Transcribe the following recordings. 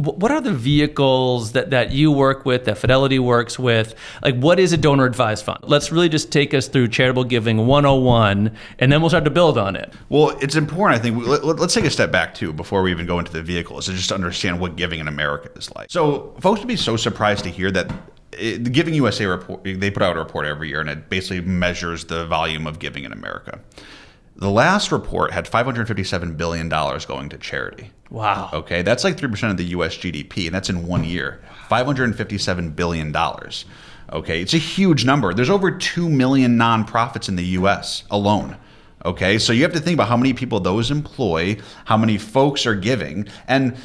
what are the vehicles that you work with, that Fidelity works with? Like, what is a donor advised fund? Let's really just take us through charitable giving 101, and then we'll start to build on it. Well, it's important, I think. Let's take a step back, too, before we even go into the vehicles, to just understand what giving in America is like. So folks would be so surprised to hear that the Giving USA report, they put out a report every year, and it basically measures the volume of giving in America. The last report had $557 billion going to charity. Wow. Okay, that's like 3% of the US GDP, and that's in 1 year. $557 billion. Okay, it's a huge number. There's over 2 million nonprofits in the US alone. Okay, so you have to think about how many people those employ, how many folks are giving, and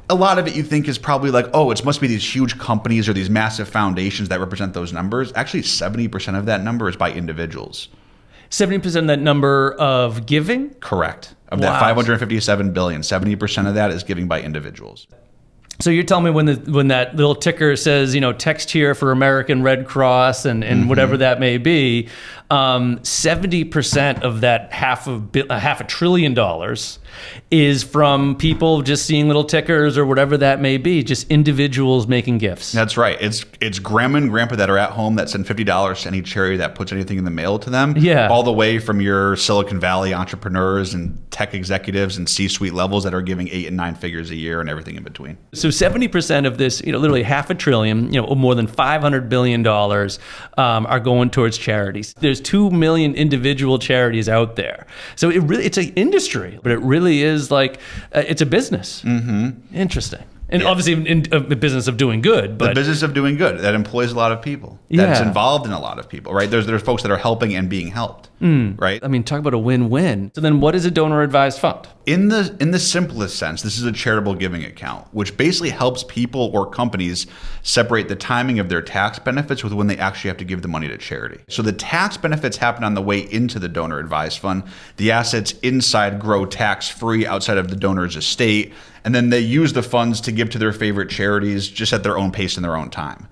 a lot of it you think is probably like, oh, it must be these huge companies or these massive foundations that represent those numbers. Actually, 70% of that number is by individuals. 70% of that number of giving? Correct. Of that 557 billion, 70% of that is giving by individuals. So you're telling me when that little ticker says, text here for American Red Cross and whatever that may be, 70% of that half a $1 trillion is from people just seeing little tickers or whatever that may be, just individuals making gifts. That's right. It's grandma and grandpa that are at home that send $50 to any charity that puts anything in the mail to them. Yeah. All the way from your Silicon Valley entrepreneurs and tech executives and C-suite levels that are giving 8 and 9 figures a year and everything in between. So 70% of this, literally $500 billion, more than $500 billion are going towards charities. There's 2 million individual charities out there. So it's an industry, but it really is like, it's a business. Mm-hmm. Interesting. And obviously in a business of doing good. But the business of doing good that employs a lot of people. That's involved in a lot of people, right? There's folks that are helping and being helped, right? I mean, talk about a win-win. So then what is a donor advised fund? In the simplest sense, this is a charitable giving account, which basically helps people or companies separate the timing of their tax benefits with when they actually have to give the money to charity. So the tax benefits happen on the way into the donor advised fund. The assets inside grow tax-free outside of the donor's estate, and then they use the funds to give to their favorite charities just at their own pace and their own time.